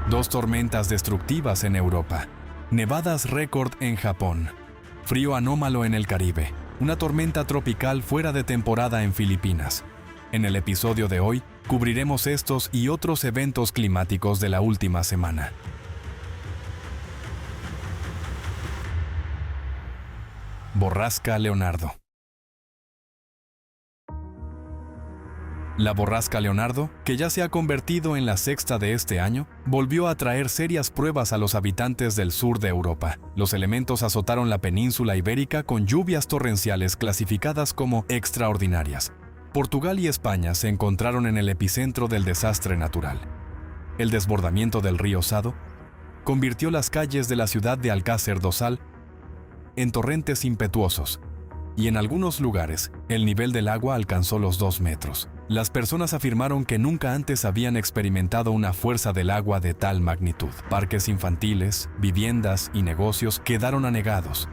2 tormentas destructivas en Europa, nevadas récord en Japón, frío anómalo en el Caribe, una tormenta tropical fuera de temporada en Filipinas. En el episodio de hoy, cubriremos estos y otros eventos climáticos de la última semana. Borrasca Leonardo. La borrasca Leonardo, que ya se ha convertido en la sexta de este año, volvió a traer serias pruebas a los habitantes del sur de Europa. Los elementos azotaron la península ibérica con lluvias torrenciales clasificadas como extraordinarias. Portugal y España se encontraron en el epicentro del desastre natural. El desbordamiento del río Sado convirtió las calles de la ciudad de Alcácer do Sal en torrentes impetuosos, y en algunos lugares el nivel del agua alcanzó los 2 metros. Las personas afirmaron que nunca antes habían experimentado una fuerza del agua de tal magnitud. Parques infantiles, viviendas y negocios quedaron anegados.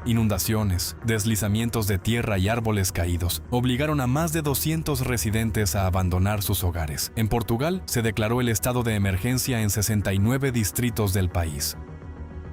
Inundaciones, deslizamientos de tierra y árboles caídos obligaron a más de 200 residentes a abandonar sus hogares. En Portugal se declaró el estado de emergencia en 69 distritos del país.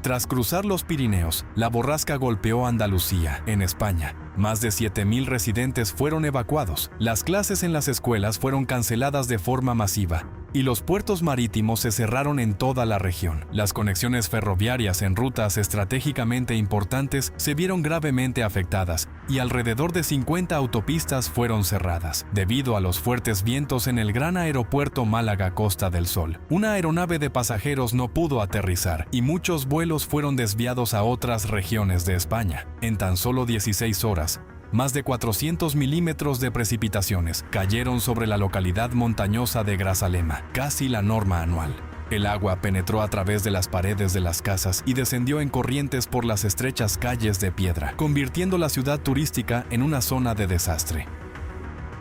Tras cruzar los Pirineos, la borrasca golpeó Andalucía, en España. Más de 7.000 residentes fueron evacuados. Las clases en las escuelas fueron canceladas de forma masiva y los puertos marítimos se cerraron en toda la región. Las conexiones ferroviarias en rutas estratégicamente importantes se vieron gravemente afectadas y alrededor de 50 autopistas fueron cerradas, debido a los fuertes vientos en el gran aeropuerto Málaga Costa del Sol. Una aeronave de pasajeros no pudo aterrizar y muchos vuelos fueron desviados a otras regiones de España. En tan solo 16 horas, más de 400 milímetros de precipitaciones cayeron sobre la localidad montañosa de Grazalema, casi la norma anual. El agua penetró a través de las paredes de las casas y descendió en corrientes por las estrechas calles de piedra, convirtiendo la ciudad turística en una zona de desastre.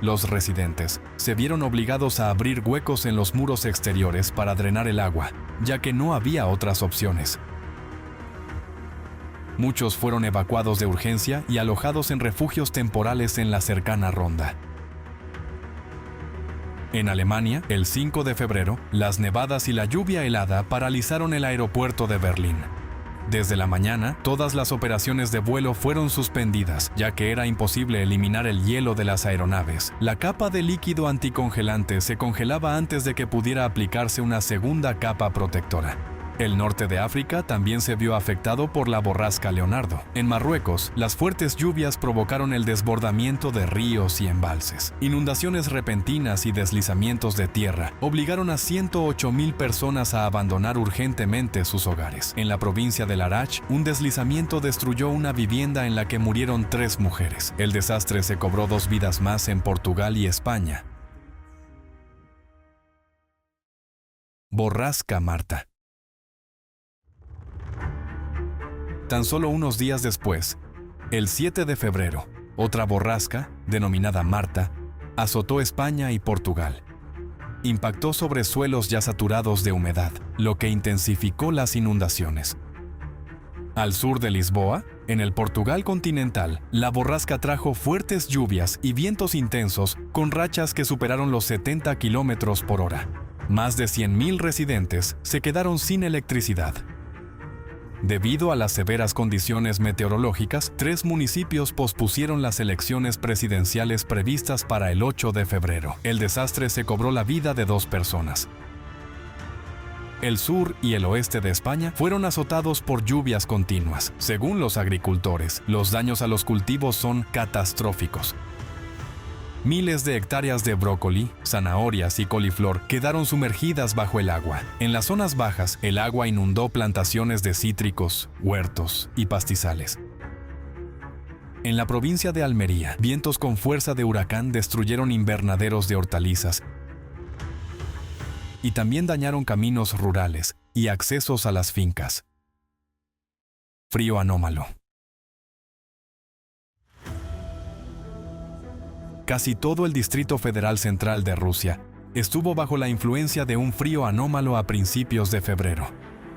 Los residentes se vieron obligados a abrir huecos en los muros exteriores para drenar el agua, ya que no había otras opciones. Muchos fueron evacuados de urgencia y alojados en refugios temporales en la cercana Ronda. En Alemania, el 5 de febrero, las nevadas y la lluvia helada paralizaron el aeropuerto de Berlín. Desde la mañana, todas las operaciones de vuelo fueron suspendidas, ya que era imposible eliminar el hielo de las aeronaves. La capa de líquido anticongelante se congelaba antes de que pudiera aplicarse una segunda capa protectora. El norte de África también se vio afectado por la borrasca Leonardo. En Marruecos, las fuertes lluvias provocaron el desbordamiento de ríos y embalses. Inundaciones repentinas y deslizamientos de tierra obligaron a 108.000 personas a abandonar urgentemente sus hogares. En la provincia de Larach, un deslizamiento destruyó una vivienda en la que murieron 3 mujeres. El desastre se cobró 2 vidas más en Portugal y España. Borrasca Marta. Tan solo unos días después, el 7 de febrero, otra borrasca, denominada Marta, azotó España y Portugal. Impactó sobre suelos ya saturados de humedad, lo que intensificó las inundaciones. Al sur de Lisboa, en el Portugal continental, la borrasca trajo fuertes lluvias y vientos intensos con rachas que superaron los 70 kilómetros por hora. Más de 100.000 residentes se quedaron sin electricidad. Debido a las severas condiciones meteorológicas, 3 municipios pospusieron las elecciones presidenciales previstas para el 8 de febrero. El desastre se cobró la vida de 2 personas. El sur y el oeste de España fueron azotados por lluvias continuas. Según los agricultores, los daños a los cultivos son catastróficos. Miles de hectáreas de brócoli, zanahorias y coliflor quedaron sumergidas bajo el agua. En las zonas bajas, el agua inundó plantaciones de cítricos, huertos y pastizales. En la provincia de Almería, vientos con fuerza de huracán destruyeron invernaderos de hortalizas y también dañaron caminos rurales y accesos a las fincas. Frío anómalo. Casi todo el Distrito Federal Central de Rusia estuvo bajo la influencia de un frío anómalo a principios de febrero.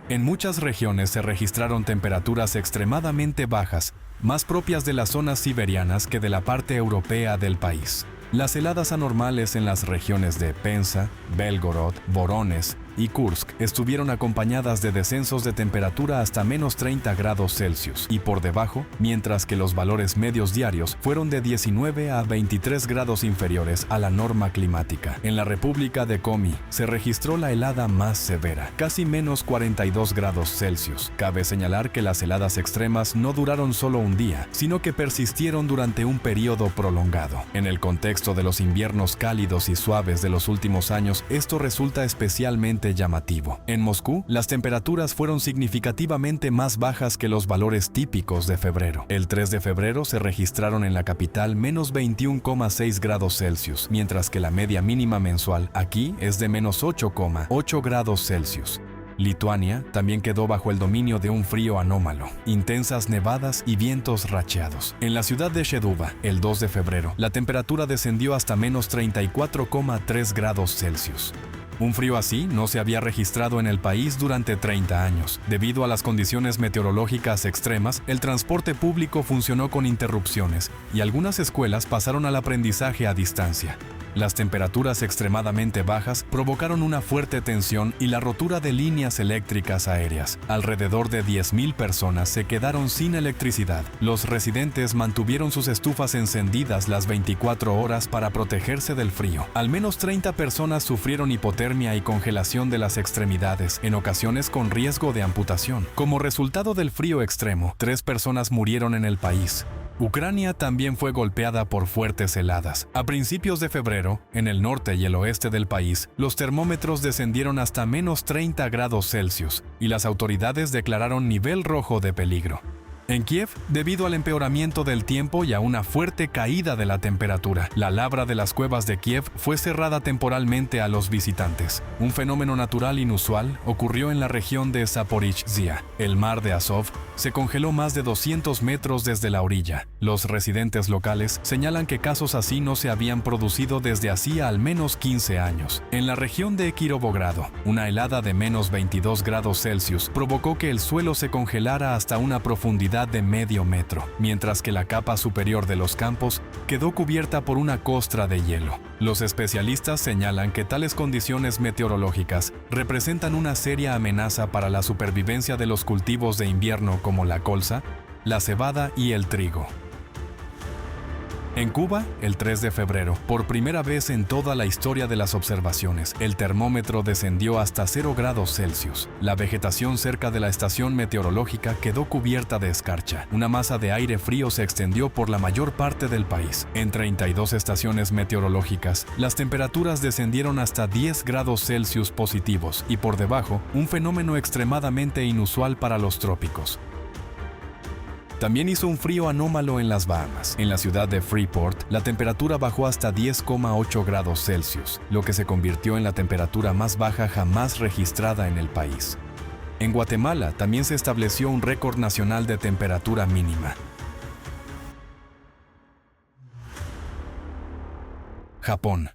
En muchas regiones se registraron temperaturas extremadamente bajas, más propias de las zonas siberianas que de la parte europea del país. Las heladas anormales en las regiones de Penza, Belgorod, Vorónezh y Kursk estuvieron acompañadas de descensos de temperatura hasta menos 30 grados Celsius y por debajo, mientras que los valores medios diarios fueron de 19 a 23 grados inferiores a la norma climática. En la República de Komi se registró la helada más severa, casi menos 42 grados Celsius. Cabe señalar que las heladas extremas no duraron solo un día, sino que persistieron durante un periodo prolongado. En el contexto de los inviernos cálidos y suaves de los últimos años, esto resulta especialmente llamativo. En Moscú, las temperaturas fueron significativamente más bajas que los valores típicos de febrero. El 3 de febrero se registraron en la capital menos 21,6 grados Celsius, mientras que la media mínima mensual aquí es de menos 8,8 grados Celsius. Lituania también quedó bajo el dominio de un frío anómalo, intensas nevadas y vientos racheados. En la ciudad de Sheduva, el 2 de febrero, la temperatura descendió hasta menos 34,3 grados Celsius. Un frío así no se había registrado en el país durante 30 años. Debido a las condiciones meteorológicas extremas, el transporte público funcionó con interrupciones y algunas escuelas pasaron al aprendizaje a distancia. Las temperaturas extremadamente bajas provocaron una fuerte tensión y la rotura de líneas eléctricas aéreas. Alrededor de 10.000 personas se quedaron sin electricidad. Los residentes mantuvieron sus estufas encendidas las 24 horas para protegerse del frío. Al menos 30 personas sufrieron hipotermia y congelación de las extremidades, en ocasiones con riesgo de amputación. Como resultado del frío extremo, 3 personas murieron en el país. Ucrania también fue golpeada por fuertes heladas. A principios de febrero, en el norte y el oeste del país, los termómetros descendieron hasta menos 30 grados Celsius y las autoridades declararon nivel rojo de peligro. En Kiev, debido al empeoramiento del tiempo y a una fuerte caída de la temperatura, la labra de las cuevas de Kiev fue cerrada temporalmente a los visitantes. Un fenómeno natural inusual ocurrió en la región de Zaporizhzhia. El mar de Azov se congeló más de 200 metros desde la orilla. Los residentes locales señalan que casos así no se habían producido desde hacía al menos 15 años. En la región de Kirovogrado, una helada de menos 22 grados Celsius provocó que el suelo se congelara hasta una profundidad de medio metro, mientras que la capa superior de los campos quedó cubierta por una costra de hielo. Los especialistas señalan que tales condiciones meteorológicas representan una seria amenaza para la supervivencia de los cultivos de invierno como la colza, la cebada y el trigo. En Cuba, el 3 de febrero, por primera vez en toda la historia de las observaciones, el termómetro descendió hasta 0 grados Celsius. La vegetación cerca de la estación meteorológica quedó cubierta de escarcha. Una masa de aire frío se extendió por la mayor parte del país. En 32 estaciones meteorológicas, las temperaturas descendieron hasta 10 grados Celsius positivos y por debajo, un fenómeno extremadamente inusual para los trópicos. También hizo un frío anómalo en las Bahamas. En la ciudad de Freeport, la temperatura bajó hasta 10,8 grados Celsius, lo que se convirtió en la temperatura más baja jamás registrada en el país. En Guatemala también se estableció un récord nacional de temperatura mínima. Japón.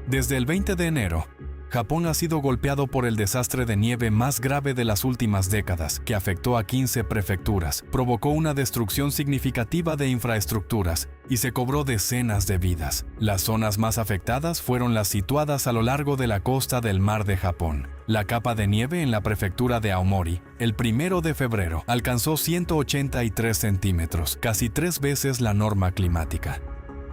Desde el 20 de enero, Japón ha sido golpeado por el desastre de nieve más grave de las últimas décadas, que afectó a 15 prefecturas, provocó una destrucción significativa de infraestructuras y se cobró decenas de vidas. Las zonas más afectadas fueron las situadas a lo largo de la costa del mar de Japón. La capa de nieve en la prefectura de Aomori, el 1 de febrero, alcanzó 183 centímetros, casi 3 veces la norma climática.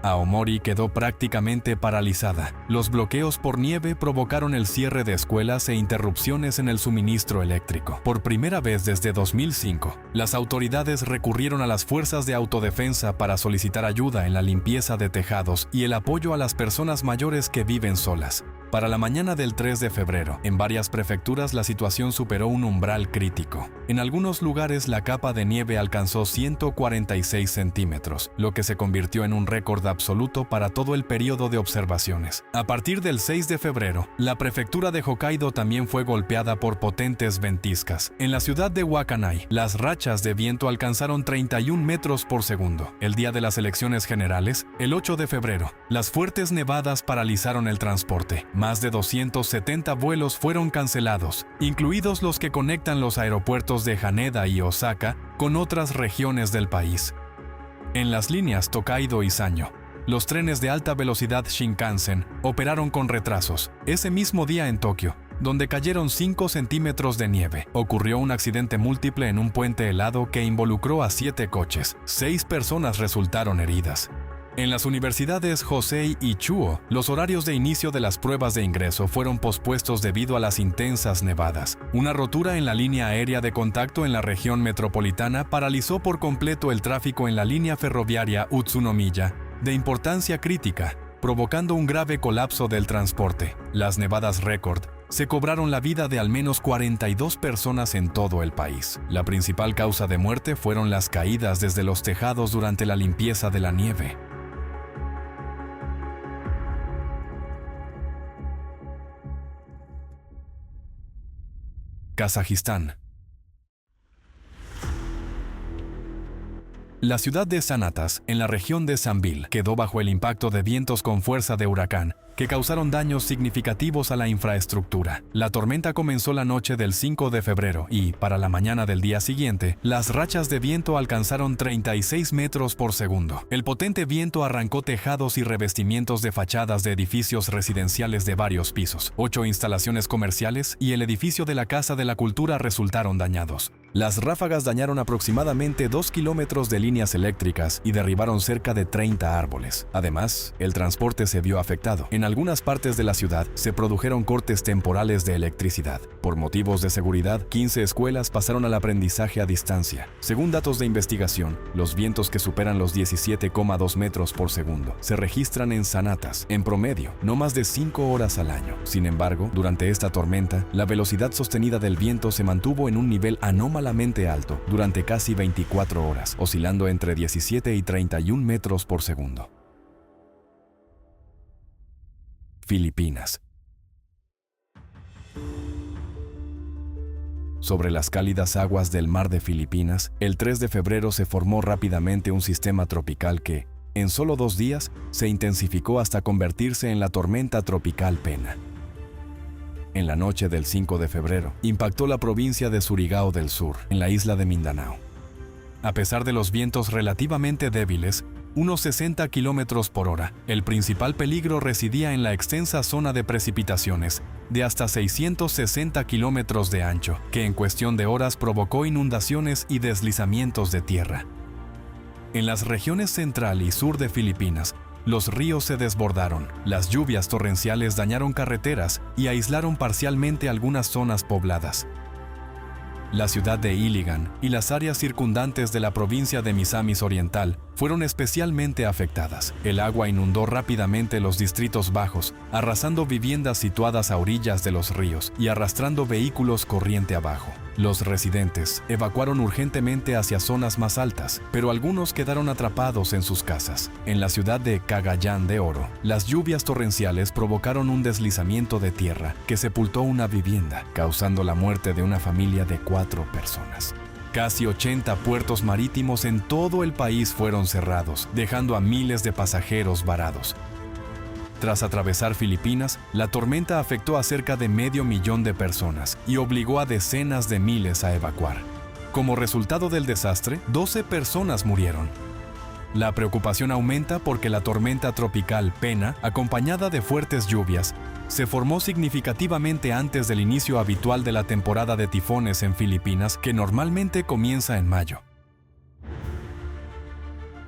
Aomori quedó prácticamente paralizada. Los bloqueos por nieve provocaron el cierre de escuelas e interrupciones en el suministro eléctrico. Por primera vez desde 2005, las autoridades recurrieron a las fuerzas de autodefensa para solicitar ayuda en la limpieza de tejados y el apoyo a las personas mayores que viven solas. Para la mañana del 3 de febrero, en varias prefecturas la situación superó un umbral crítico. En algunos lugares la capa de nieve alcanzó 146 centímetros, lo que se convirtió en un récord absoluto para todo el periodo de observaciones. A partir del 6 de febrero, la prefectura de Hokkaido también fue golpeada por potentes ventiscas. En la ciudad de Wakanai, las rachas de viento alcanzaron 31 metros por segundo. El día de las elecciones generales, el 8 de febrero, las fuertes nevadas paralizaron el transporte. Más de 270 vuelos fueron cancelados, incluidos los que conectan los aeropuertos de Haneda y Osaka con otras regiones del país. En las líneas Tokaido y Sanyo, Los trenes de alta velocidad Shinkansen operaron con retrasos. Ese mismo día en Tokio, donde cayeron 5 centímetros de nieve, ocurrió un accidente múltiple en un puente helado que involucró a 7 coches. 6 personas resultaron heridas. En las universidades Hosei y Chuo, los horarios de inicio de las pruebas de ingreso fueron pospuestos debido a las intensas nevadas. Una rotura en la línea aérea de contacto en la región metropolitana paralizó por completo el tráfico en la línea ferroviaria Utsunomiya, de importancia crítica, provocando un grave colapso del transporte. Las nevadas récord se cobraron la vida de al menos 42 personas en todo el país. La principal causa de muerte fueron las caídas desde los tejados durante la limpieza de la nieve. Kazajistán. La ciudad de Sanatas, en la región de Sambil, quedó bajo el impacto de vientos con fuerza de huracán, que causaron daños significativos a la infraestructura. La tormenta comenzó la noche del 5 de febrero y, para la mañana del día siguiente, las rachas de viento alcanzaron 36 metros por segundo. El potente viento arrancó tejados y revestimientos de fachadas de edificios residenciales de varios pisos. 8 instalaciones comerciales y el edificio de la Casa de la Cultura resultaron dañados. Las ráfagas dañaron aproximadamente 2 kilómetros de líneas eléctricas y derribaron cerca de 30 árboles. Además, el transporte se vio afectado. En algunas partes de la ciudad se produjeron cortes temporales de electricidad. Por motivos de seguridad, 15 escuelas pasaron al aprendizaje a distancia. Según datos de investigación, los vientos que superan los 17,2 metros por segundo se registran en Sanatas, en promedio, no más de 5 horas al año. Sin embargo, durante esta tormenta, la velocidad sostenida del viento se mantuvo en un nivel anómalamente alto durante casi 24 horas, oscilando entre 17 y 31 metros por segundo. Filipinas. Sobre las cálidas aguas del mar de Filipinas, el 3 de febrero se formó rápidamente un sistema tropical que, en solo 2 días, se intensificó hasta convertirse en la tormenta tropical Pena. En la noche del 5 de febrero, impactó la provincia de Surigao del Sur, en la isla de Mindanao. A pesar de los vientos relativamente débiles, unos 60 kilómetros por hora, el principal peligro residía en la extensa zona de precipitaciones, de hasta 660 kilómetros de ancho, que en cuestión de horas provocó inundaciones y deslizamientos de tierra. En las regiones central y sur de Filipinas, los ríos se desbordaron, las lluvias torrenciales dañaron carreteras y aislaron parcialmente algunas zonas pobladas. La ciudad de Iligan y las áreas circundantes de la provincia de Misamis Oriental fueron especialmente afectadas. El agua inundó rápidamente los distritos bajos, arrasando viviendas situadas a orillas de los ríos y arrastrando vehículos corriente abajo. Los residentes evacuaron urgentemente hacia zonas más altas, pero algunos quedaron atrapados en sus casas. En la ciudad de Cagayán de Oro, las lluvias torrenciales provocaron un deslizamiento de tierra que sepultó una vivienda, causando la muerte de una familia de 4 personas. Casi 80 puertos marítimos en todo el país fueron cerrados, dejando a miles de pasajeros varados. Tras atravesar Filipinas, la tormenta afectó a cerca de 500,000 de personas y obligó a decenas de miles a evacuar. Como resultado del desastre, 12 personas murieron. La preocupación aumenta porque la tormenta tropical Pena, acompañada de fuertes lluvias, se formó significativamente antes del inicio habitual de la temporada de tifones en Filipinas, que normalmente comienza en mayo.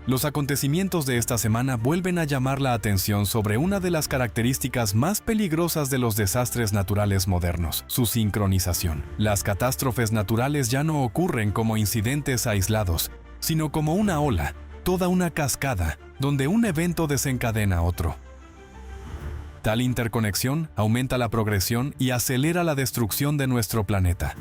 Los acontecimientos de esta semana vuelven a llamar la atención sobre una de las características más peligrosas de los desastres naturales modernos: su sincronización. Las catástrofes naturales ya no ocurren como incidentes aislados, sino como una ola, toda una cascada, donde un evento desencadena otro. Tal interconexión aumenta la progresión y acelera la destrucción de nuestro planeta.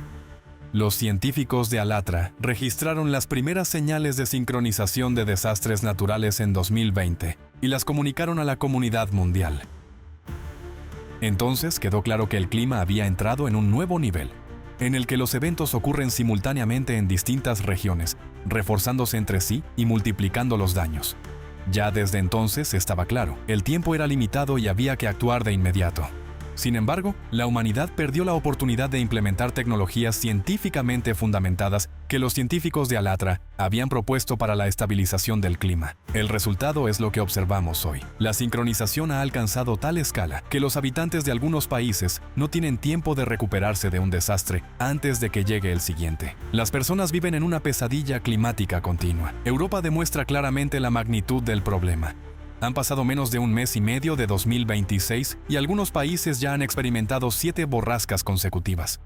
Los científicos de ALLATRA registraron las primeras señales de sincronización de desastres naturales en 2020 y las comunicaron a la comunidad mundial. Entonces quedó claro que el clima había entrado en un nuevo nivel, en el que los eventos ocurren simultáneamente en distintas regiones, reforzándose entre sí y multiplicando los daños. Ya desde entonces estaba claro, el tiempo era limitado y había que actuar de inmediato. Sin embargo, la humanidad perdió la oportunidad de implementar tecnologías científicamente fundamentadas que los científicos de Alatra habían propuesto para la estabilización del clima. El resultado es lo que observamos hoy. La sincronización ha alcanzado tal escala que los habitantes de algunos países no tienen tiempo de recuperarse de un desastre antes de que llegue el siguiente. Las personas viven en una pesadilla climática continua. Europa demuestra claramente la magnitud del problema. Han pasado menos de un mes y medio de 2026 y algunos países ya han experimentado 7 borrascas consecutivas.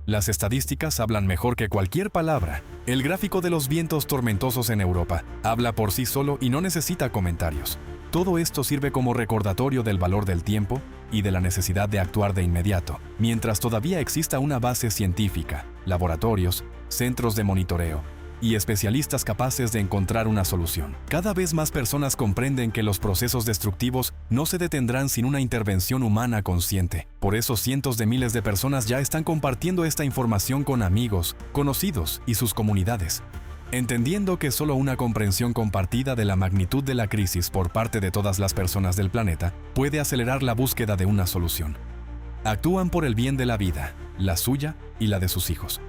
Las estadísticas hablan mejor que cualquier palabra. El gráfico de los vientos tormentosos en Europa habla por sí solo y no necesita comentarios. Todo esto sirve como recordatorio del valor del tiempo y de la necesidad de actuar de inmediato, mientras todavía exista una base científica, laboratorios, centros de monitoreo y especialistas capaces de encontrar una solución. Cada vez más personas comprenden que los procesos destructivos no se detendrán sin una intervención humana consciente. Por eso cientos de miles de personas ya están compartiendo esta información con amigos, conocidos y sus comunidades, entendiendo que solo una comprensión compartida de la magnitud de la crisis por parte de todas las personas del planeta puede acelerar la búsqueda de una solución. Actúan por el bien de la vida, la suya y la de sus hijos.